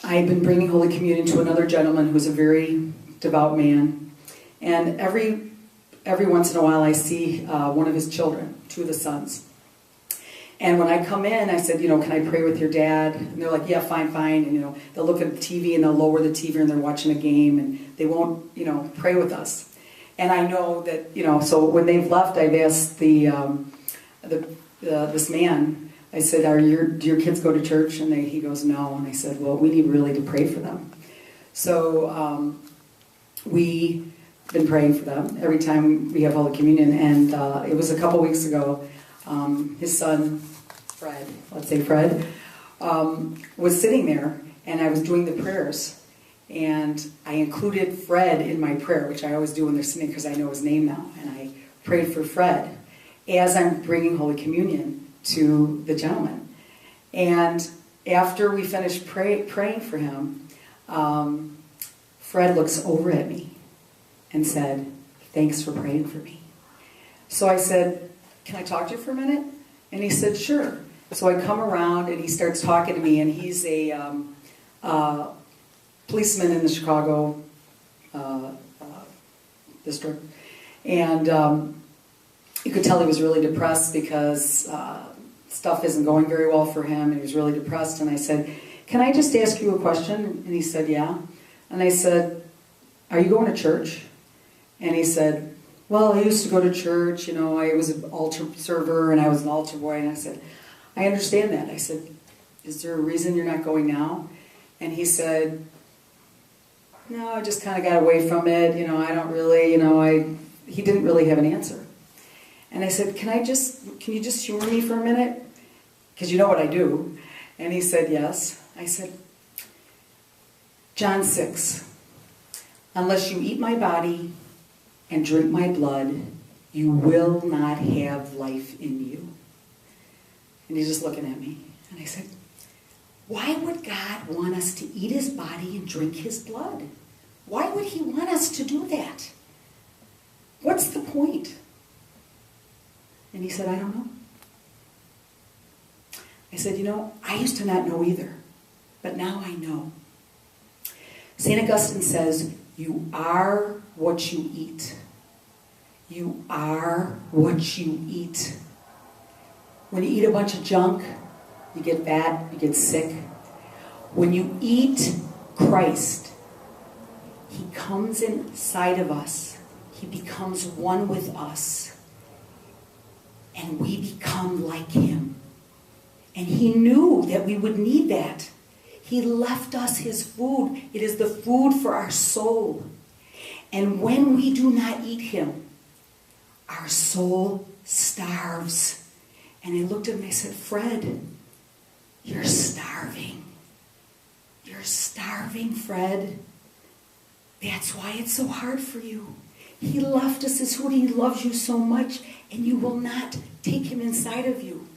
I've been bringing Holy Communion to another gentleman who's a very devout man. And every once in a while I see one of his children, two of the sons. And when I come in, I said, can I pray with your dad? And they're like, yeah, fine. And, they'll look at the TV and they'll lower the TV and they're watching a game and they won't, pray with us. And I know that, so when they've left, I've asked this man, I said, do your kids go to church? And he goes, no. And I said, well, we need really to pray for them. So we've been praying for them every time we have Holy Communion. And it was a couple weeks ago. His son, Fred, was sitting there, and I was doing the prayers, and I included Fred in my prayer, which I always do when they're sitting, because I know his name now, and I prayed for Fred as I'm bringing Holy Communion to the gentleman. And after we finished praying for him, Fred looks over at me and said, thanks for praying for me. So I said, can I talk to you for a minute? And he said, sure. So I come around and he starts talking to me, and he's a policeman in the Chicago district. And you could tell he was really depressed because stuff isn't going very well for him, and he was really depressed. And I said, can I just ask you a question? And he said, yeah. And I said, are you going to church? And he said, well, I used to go to church, I was an altar server and I was an altar boy. And I said, I understand that. I said, is there a reason you're not going now? And he said, no, I just kind of got away from it. I don't really, he didn't really have an answer. And I said, can you just humor me for a minute? Because you know what I do. And he said, yes. I said, John 6, unless you eat my body and drink my blood, you will not have life in you. And he's just looking at me. And I said, why would God want us to eat his body and drink his blood? Why would he want us to do that? What's the point? And he said, I don't know. I said, I used to not know either, but now I know. St. Augustine says, you are what you eat. You are what you eat. When you eat a bunch of junk, you get fat, you get sick. When you eat Christ, he comes inside of us. He becomes one with us. And we become like him. And he knew that we would need that. He left us his food. It is the food for our soul. And when we do not eat him, our soul starves. And I looked at him and I said, Fred, you're starving. You're starving, Fred. That's why it's so hard for you. He left us his food. He loves you so much, and you will not take him inside of you.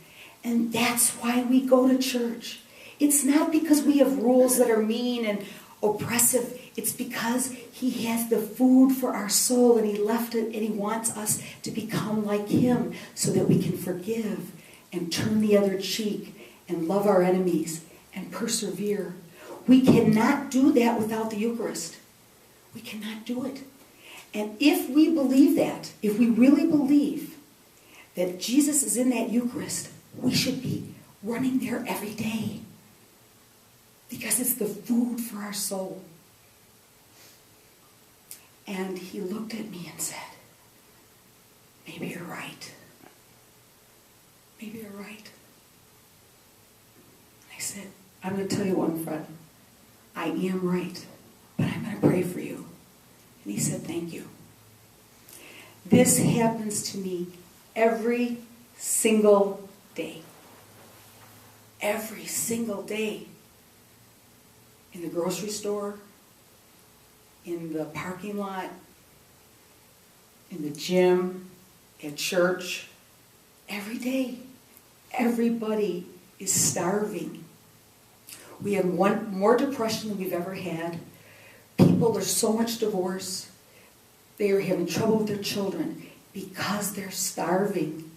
And that's why we go to church. It's not because we have rules that are mean and oppressive. It's because he has the food for our soul, and he left it, and he wants us to become like him so that we can forgive and turn the other cheek and love our enemies and persevere. We cannot do that without the Eucharist. We cannot do it. And if we believe that, if we really believe that Jesus is in that Eucharist, we should be running there every day. Because it's the food for our soul. And he looked at me and said, maybe you're right. Maybe you're right. I said, I'm going to tell you one, Fred. I am right, but I'm going to pray for you. And he said, thank you. This happens to me every single day. Every single day. In the grocery store, in the parking lot, in the gym, at church, every day. Everybody is starving. We have more depression than we've ever had. People, there's so much divorce. They are having trouble with their children because they're starving.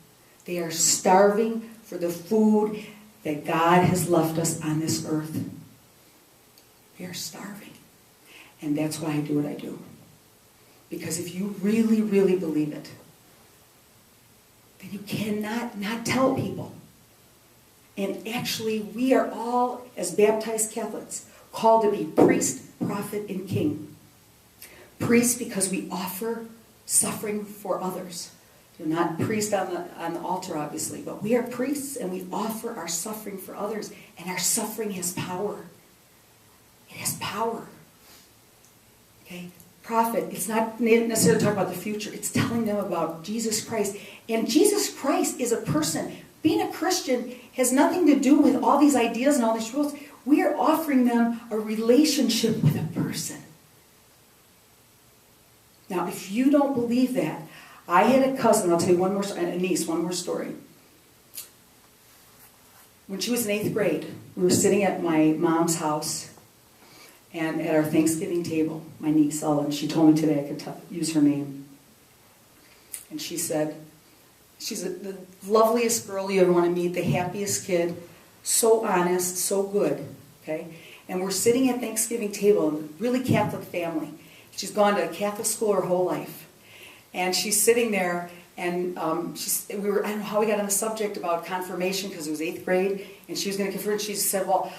They are starving for the food that God has left us on this earth. We are starving. And that's why I do what I do. Because if you really, really believe it, then you cannot not tell people. And actually, we are all, as baptized Catholics, called to be priest, prophet, and king. Priest because we offer suffering for others. You're not priest on the altar, obviously, but we are priests and we offer our suffering for others. And our suffering has power. It has power. Okay? Prophet, it's not necessarily talking about the future. It's telling them about Jesus Christ. And Jesus Christ is a person. Being a Christian has nothing to do with all these ideas and all these rules. We are offering them a relationship with a person. Now, if you don't believe that, I had a cousin, I'll tell you one more story. When she was in 8th grade, we were sitting at my mom's house and at our Thanksgiving table, my niece, Ellen, she told me today I could use her name. And she said, she's the loveliest girl you ever want to meet, the happiest kid, so honest, so good, okay? And we're sitting at Thanksgiving table, a really Catholic family. She's gone to Catholic school her whole life. And she's sitting there, and I don't know how we got on the subject about confirmation, because it was 8th grade, and she was going to confirm, and she said, well,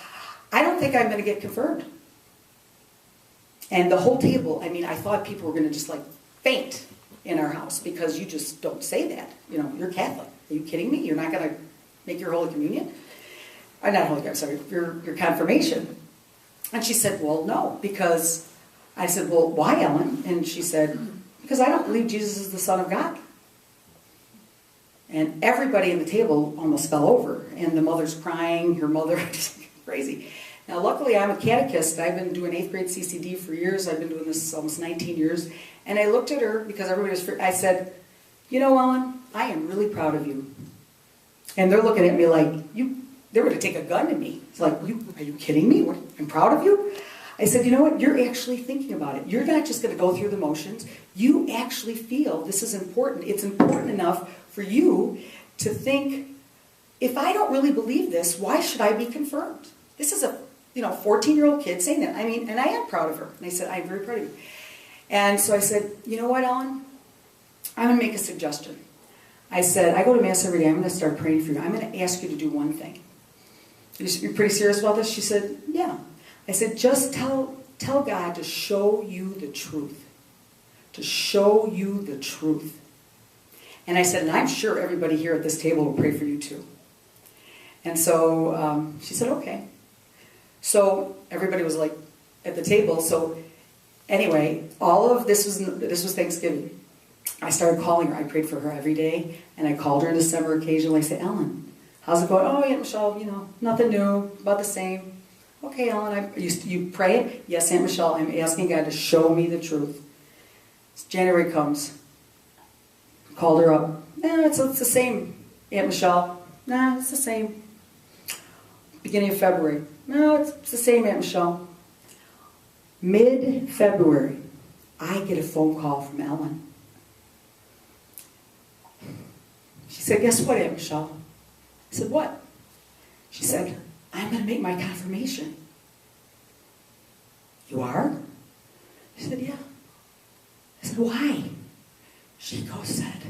I don't think I'm going to get confirmed. And the whole table, I mean, I thought people were going to just like faint in our house, because you just don't say that. You know, you're Catholic. Are you kidding me? You're not going to make your Holy Communion? Not Holy Communion, sorry, your confirmation. And she said, well, no, because I said, well, why, Ellen? And she said, because I don't believe Jesus is the Son of God. And everybody in the table almost fell over. And the mother's crying, her mother, crazy. Now, luckily, I'm a catechist. I've been doing 8th grade CCD for years. I've been doing this almost 19 years. And I looked at her, because everybody was I said, you know, Ellen, I am really proud of you. And they're looking at me like, they're going to take a gun to me. It's like, are you kidding me? I'm proud of you? I said, you know what? You're actually thinking about it. You're not just going to go through the motions. You actually feel this is important. It's important enough for you to think, if I don't really believe this, why should I be confirmed? This is a 14-year-old kid saying that. I mean, and I am proud of her. And I said, I'm very proud of you. And so I said, you know what, Ellen? I'm going to make a suggestion. I said, I go to Mass every day. I'm going to start praying for you. I'm going to ask you to do one thing. You're pretty serious about this? She said, yeah. I said, just tell God to show you the truth. To show you the truth. And I said, and I'm sure everybody here at this table will pray for you too. And so she said, okay. So everybody was like at the table. So anyway, all of this was Thanksgiving. I started calling her. I prayed for her every day. And I called her in December occasionally. I said, Ellen, how's it going? Oh, yeah, Michelle, nothing new, about the same. Okay, Ellen, you pray it? Yes, Aunt Michelle, I'm asking God to show me the truth. January comes. Called her up. It's the same, Aunt Michelle. Nah, it's the same. Beginning of February. No, it's the same, Aunt Michelle. Mid-February, I get a phone call from Ellen. She said, guess what, Aunt Michelle? I said, what? She said, I'm going to make my confirmation. You are? She said, yeah. I said, why? She said,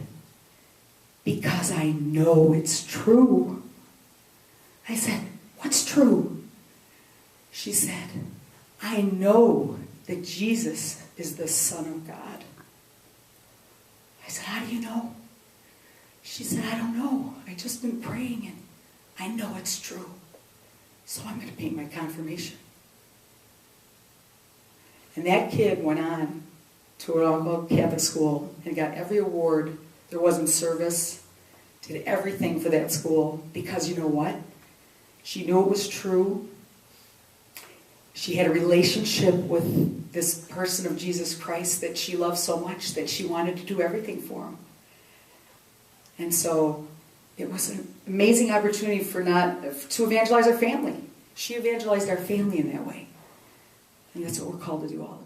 because I know it's true. I said, what's true? She said, I know that Jesus is the Son of God. I said, how do you know? She said, I don't know. I've just been praying and I know it's true. So I'm going to paint my confirmation. And that kid went on to an all Catholic school and got every award there was in service, did everything for that school, because you know what? She knew it was true. She had a relationship with this person of Jesus Christ that she loved so much that she wanted to do everything for him. And so it was an amazing opportunity to evangelize our family. She evangelized our family in that way. And that's what we're called to do all the time.